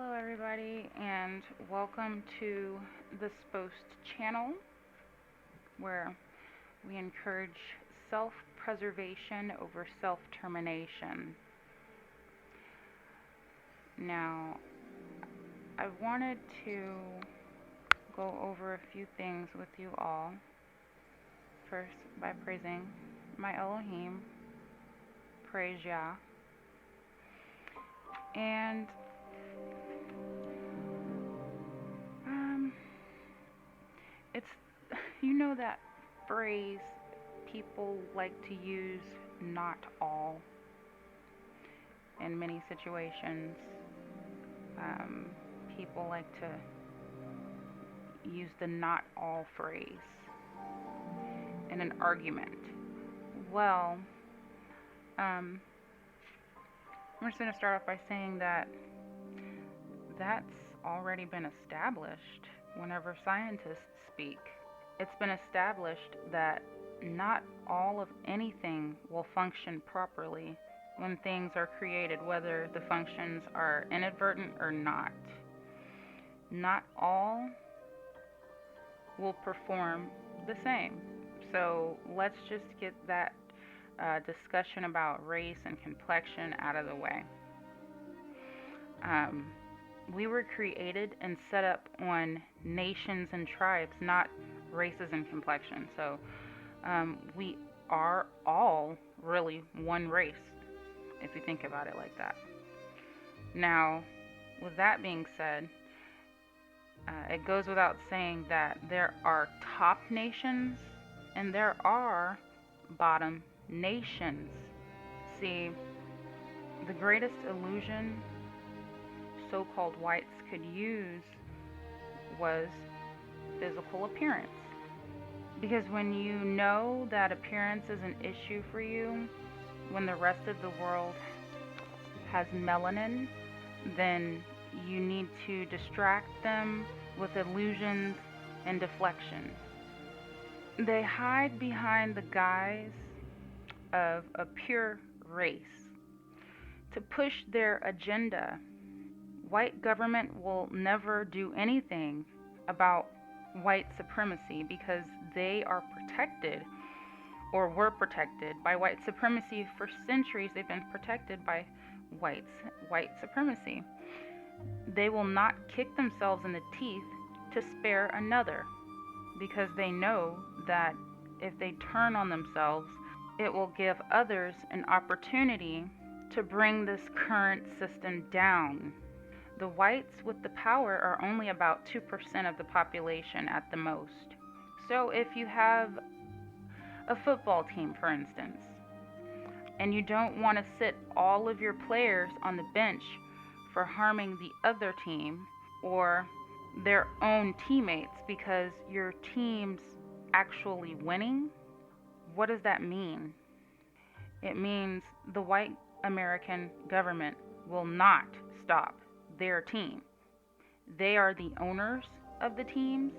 Hello, everybody, and welcome to the Spost channel, where we encourage self preservation over self termination. Now, I wanted to go over a few things with you all. First, by praising my Elohim, praise Yah, and it's that phrase people like to use, not all, in many situations. People like to use the not all phrase in an argument. Well, I'm just going to start off by saying that that's already been established whenever scientists speak. It's been established that not all of anything will function properly when things are created, whether the functions are inadvertent or not. Not all will perform the same. So let's just get that discussion about race and complexion out of the way. We were created and set up on nations and tribes, not races and complexion. So we are all really one race, if you think about it like that. Now, with that being said, it goes without saying that there are top nations and there are bottom nations. See, the greatest illusion so-called whites could use was physical appearance. Because when you know that appearance is an issue for you, when the rest of the world has melanin, then you need to distract them with illusions and deflections. They hide behind the guise of a pure race to push their agenda. White government will never do anything about white supremacy because they are protected, or were protected, by white supremacy. For centuries they've been protected by white supremacy. They will not kick themselves in the teeth to spare another, because they know that if they turn on themselves, it will give others an opportunity to bring this current system down. The whites with the power are only about 2% of the population at the most. So if you have a football team, for instance, and you don't want to sit all of your players on the bench for harming the other team or their own teammates because your team's actually winning, what does that mean? It means the white American government will not stop their team. They are the owners of the teams,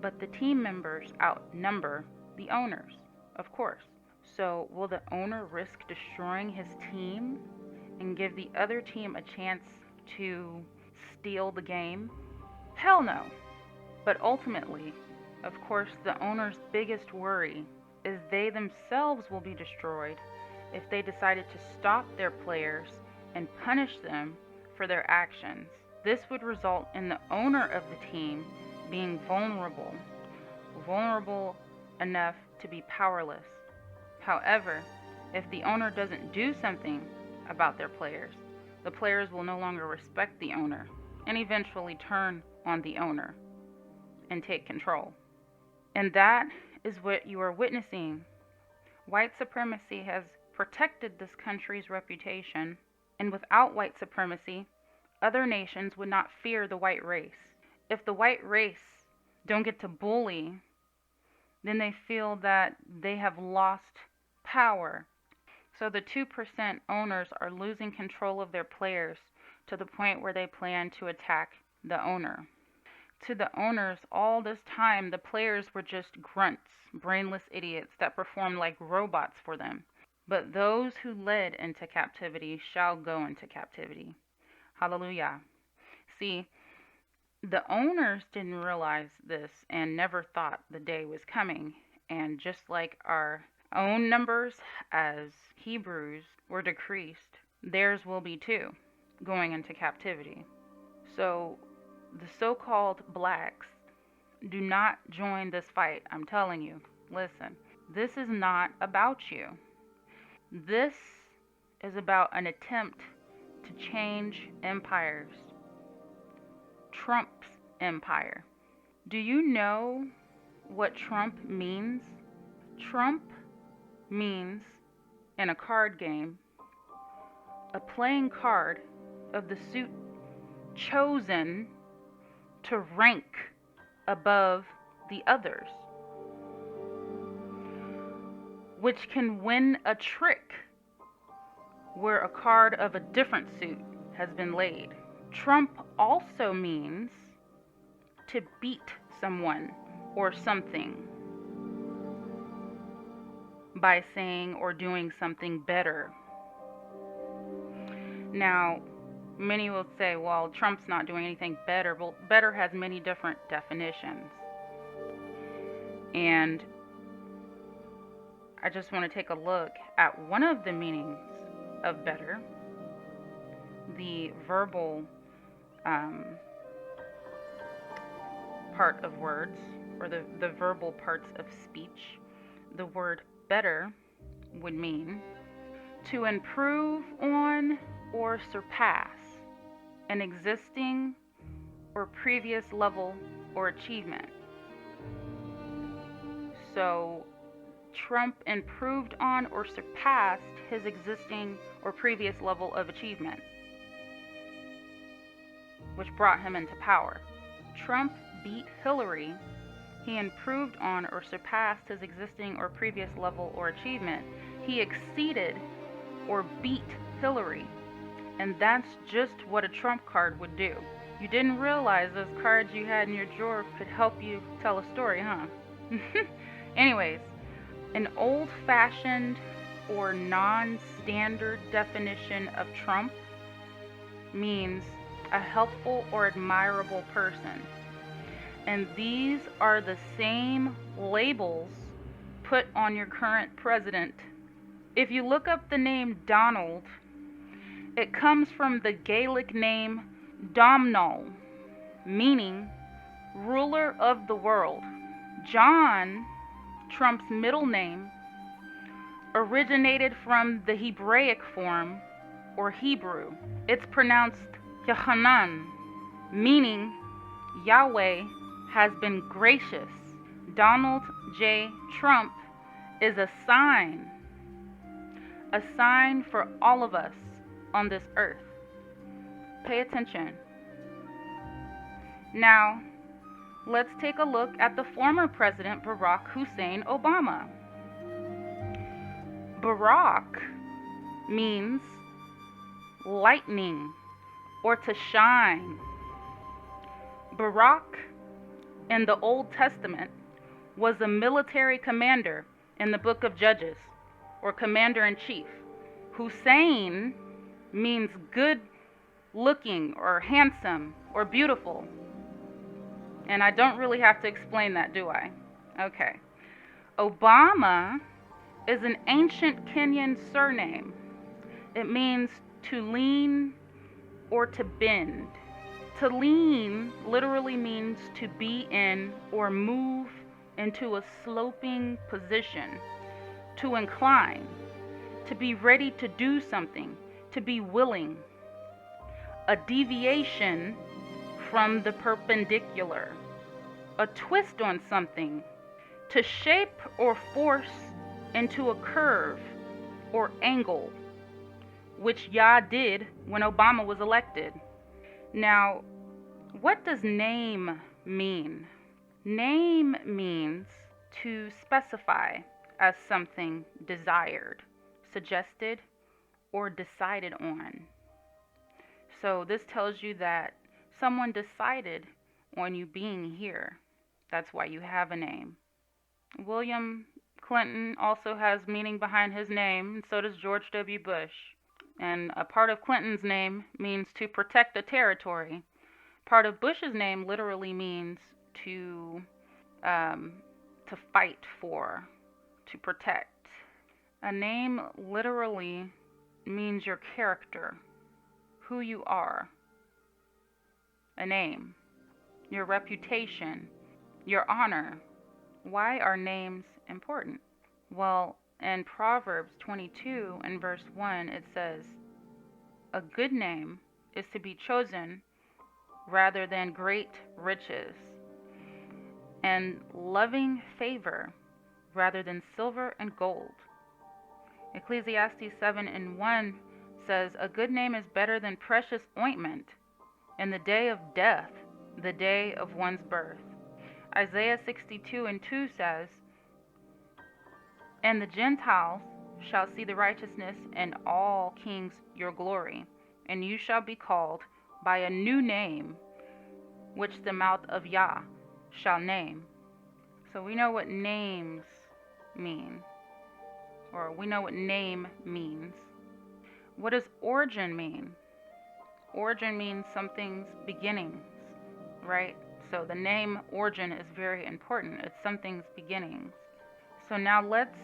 but the team members outnumber the owners, of course. So will the owner risk destroying his team and give the other team a chance to steal the game? Hell no. But ultimately, of course, the owner's biggest worry is they themselves will be destroyed if they decided to stop their players and punish them for their actions. This would result in the owner of the team being vulnerable enough to be powerless. However, if the owner doesn't do something about their players, the players will no longer respect the owner and eventually turn on the owner and take control. And that is what you are witnessing. White supremacy has protected this country's reputation, and without white supremacy, other nations would not fear the white race. If the white race don't get to bully, then they feel that they have lost power. So the 2% owners are losing control of their players to the point where they plan to attack the owner. To the owners, all this time, the players were just grunts, brainless idiots that performed like robots for them. But those who led into captivity shall go into captivity. Hallelujah. See, the owners didn't realize this and never thought the day was coming. And just like our own numbers as Hebrews were decreased, theirs will be too, going into captivity. So the so called blacks, do not join this fight. I'm telling you. Listen, this is not about you. This is about an attempt to change empires. Trump's empire. Do you know what Trump means? Trump means, in a card game, a playing card of the suit chosen to rank above the others, which can win a trick where a card of a different suit has been laid. Trump also means to beat someone or something by saying or doing something better. Now, many will say, well, Trump's not doing anything better. Well, better has many different definitions. And I just want to take a look at one of the meanings of better, the verbal part of words, or the verbal parts of speech. The word better would mean to improve on or surpass an existing or previous level or achievement. So Trump improved on or surpassed his existing or previous level of achievement, which brought him into power. Trump beat Hillary. He improved on or surpassed his existing or previous level or achievement. He exceeded or beat Hillary. And that's just what a Trump card would do. You didn't realize those cards you had in your drawer could help you tell a story, huh? Anyways, an old-fashioned or non-standard definition of Trump means a helpful or admirable person. And these are the same labels put on your current president. If you look up the name Donald, it comes from the Gaelic name Domhnall, meaning ruler of the world. John, Trump's middle name, originated from the Hebraic form, or Hebrew. It's pronounced Yohanan, meaning Yahweh has been gracious. Donald J. Trump is a sign for all of us on this earth. Pay attention. Now, let's take a look at the former President Barack Hussein Obama. Barack means lightning or to shine. Barack in the Old Testament was a military commander in the book of Judges, or commander-in-chief. Hussein means good looking or handsome or beautiful. And I don't really have to explain that, do I? Okay. Obama is an ancient Kenyan surname. It means to lean or to bend. To lean literally means to be in or move into a sloping position, to incline, to be ready to do something, to be willing. A deviation from the perpendicular, a twist on something, to shape or force into a curve or angle, which Yah did when Obama was elected. Now, what does name mean? Name means to specify as something desired, suggested, or decided on. So this tells you that someone decided on you being here. That's why you have a name. William Clinton also has meaning behind his name, and so does George W. Bush. And a part of Clinton's name means to protect the territory. Part of Bush's name literally means to um, to fight for, to protect. A name literally means your character, who you are. A name, your reputation, your honor. Why are names important? Well, in Proverbs 22 and verse 1, it says, "A good name is to be chosen rather than great riches, and loving favor rather than silver and gold." Ecclesiastes 7 and 1 says, "A good name is better than precious ointment in the day of death, the day of one's birth." Isaiah 62 and 2 says, "And the Gentiles shall see the righteousness, and all kings your glory, and you shall be called by a new name, which the mouth of Yah shall name." So we know what names mean, or we know what name means. What does origin mean? Origin means something's beginnings, right? So the name origin is very important. It's something's beginnings. So now let's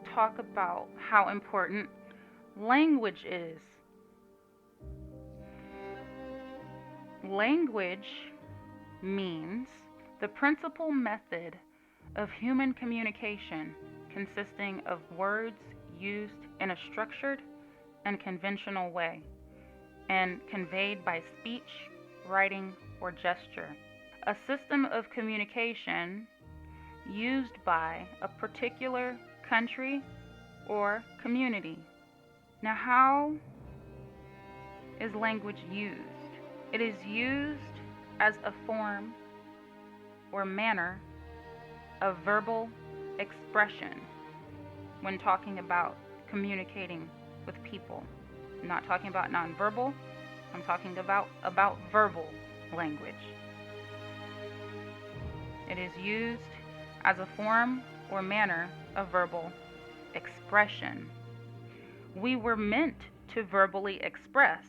talk about how important language is. Language means the principal method of human communication consisting of words used in a structured and conventional way and conveyed by speech, writing, or gesture. A system of communication used by a particular country or community. Now, how is language used? It is used as a form or manner of verbal expression when talking about communicating with people. I'm not talking about nonverbal, I'm talking about verbal language. It is used as a form or manner of verbal expression. We were meant to verbally express,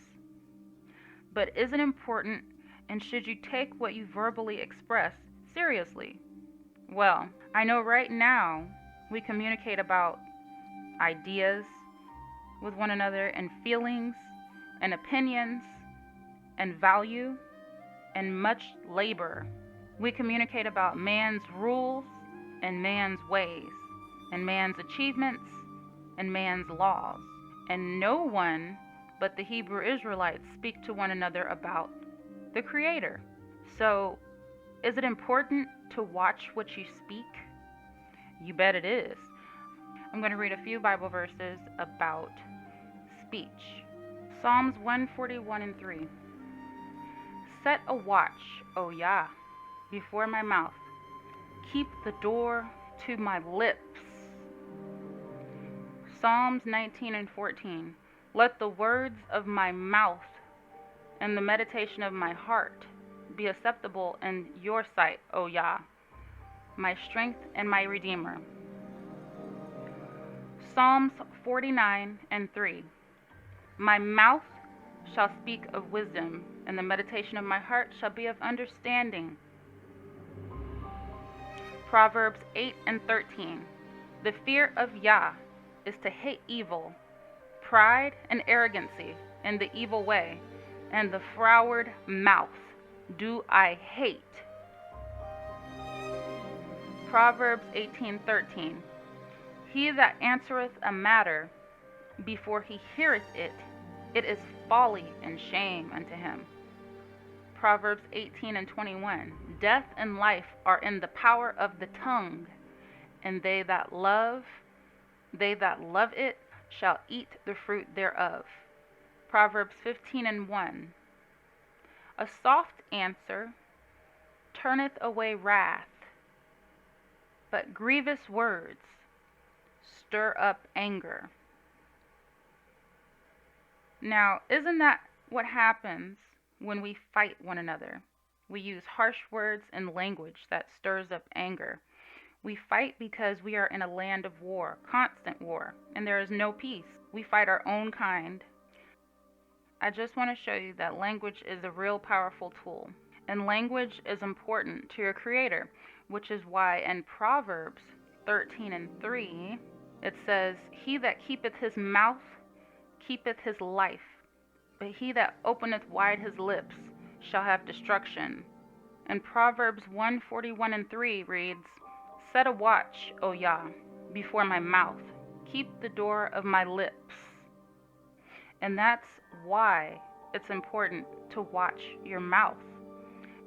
but is it important, and should you take what you verbally express seriously? Well, I know right now we communicate about ideas with one another, and feelings and opinions and value and much labor. We communicate about man's rules and man's ways and man's achievements and man's laws. And no one but the Hebrew Israelites speak to one another about the Creator. So, is it important to watch what you speak? You bet it is. I'm going to read a few Bible verses about speech. Psalms 141 and 3. "Set a watch, O Yah, before my mouth. Keep the door to my lips." Psalms 19 and 14. "Let the words of my mouth and the meditation of my heart be acceptable in your sight, O Yah, my strength and my redeemer." Psalms 49 and 3. "My mouth shall speak of wisdom, and the meditation of my heart shall be of understanding." Proverbs 8 and 13. "The fear of Yah is to hate evil, pride and arrogancy in the evil way, and the froward mouth do I hate." Proverbs 18:13. "He that answereth a matter before he heareth it, it is folly and shame unto him." Proverbs 18 and 21. "Death and life are in the power of the tongue, and they that love it shall eat the fruit thereof." Proverbs 15 and 1. "A soft answer turneth away wrath, but grievous words stir up anger." Now, isn't that what happens when we fight one another? We use harsh words and language that stirs up anger. We fight because we are in a land of war, constant war, and there is no peace. We fight our own kind. I just want to show you that language is a real powerful tool. And language is important to your Creator, which is why in Proverbs 13:3 it says, "He that keepeth his mouth keepeth his life, but he that openeth wide his lips shall have destruction." And Proverbs 141:3 reads, "Set a watch, O Yah, before my mouth, keep the door of my lips." And that's why it's important to watch your mouth,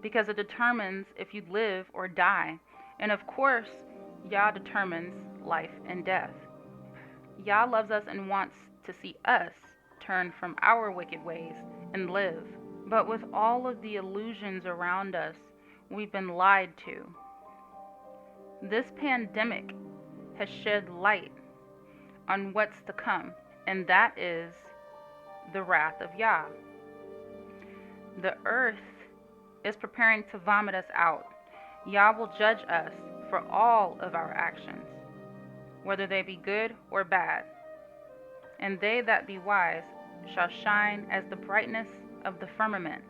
because it determines if you live or die. And of course, Yah determines life and death. Yah loves us and wants to see us turn from our wicked ways and live. But with all of the illusions around us, we've been lied to. This pandemic has shed light on what's to come, and that is the wrath of Yah. The earth is preparing to vomit us out. Yah will judge us for all of our actions, whether they be good or bad. And they that be wise shall shine as the brightness of the firmament,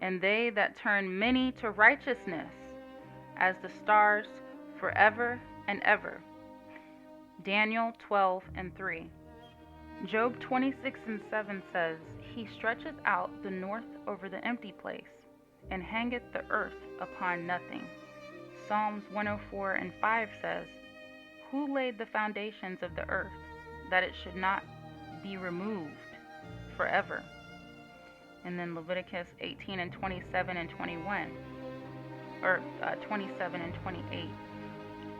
and they that turn many to righteousness as the stars forever and ever. Daniel 12:3. Job 26:7 says, "He stretcheth out the north over the empty place, and hangeth the earth upon nothing." Psalms 104:5 says, "Who laid the foundations of the earth, that it should not be removed forever?" And then Leviticus 18:27 and 21, or 27 and 28.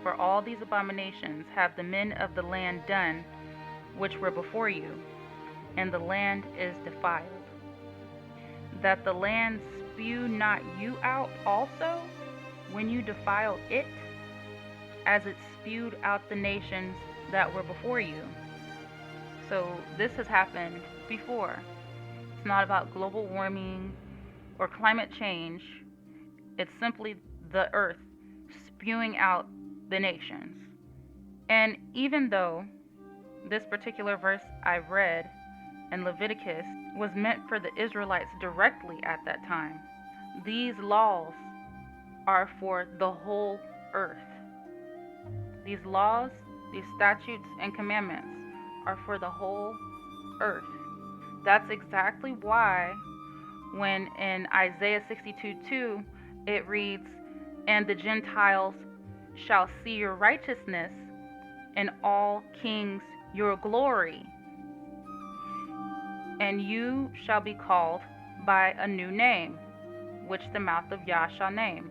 "For all these abominations have the men of the land done, which were before you, and the land is defiled. That the land spew not you out also, when you defiled it, as it spewed out the nations that were before you." So this has happened before. It's not about global warming or climate change. It's simply the earth spewing out the nations. And even though this particular verse I read in Leviticus was meant for the Israelites directly at that time, these laws are for the whole earth. These laws, these statutes, and commandments are for the whole earth. That's exactly why when in Isaiah 62:2 it reads, "And the Gentiles shall see your righteousness, and all kings your glory. And you shall be called by a new name, which the mouth of Yah shall name."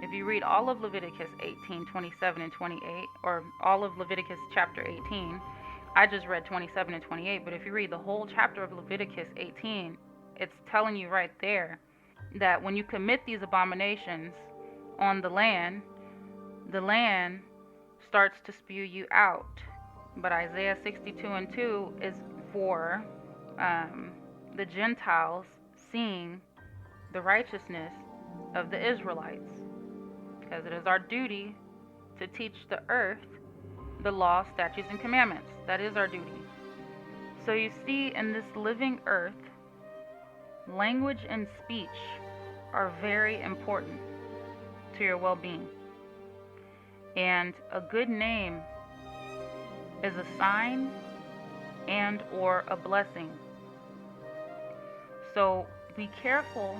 If you read all of Leviticus 18:27 and 28, or all of Leviticus chapter 18, I just read 27 and 28, but if you read the whole chapter of Leviticus 18, it's telling you right there that when you commit these abominations on the land starts to spew you out. But Isaiah 62:2 is for the Gentiles seeing the righteousness of the Israelites, because it is our duty to teach the earth the law, statutes, and commandments. That is our duty. So you see, in this living earth, language and speech are very important to your well-being. And a good name is a sign and or a blessing. So be careful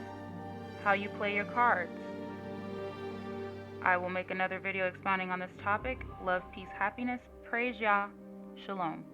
how you play your cards. I will make another video expounding on this topic. Love, peace, happiness. Praise Yah. Shalom.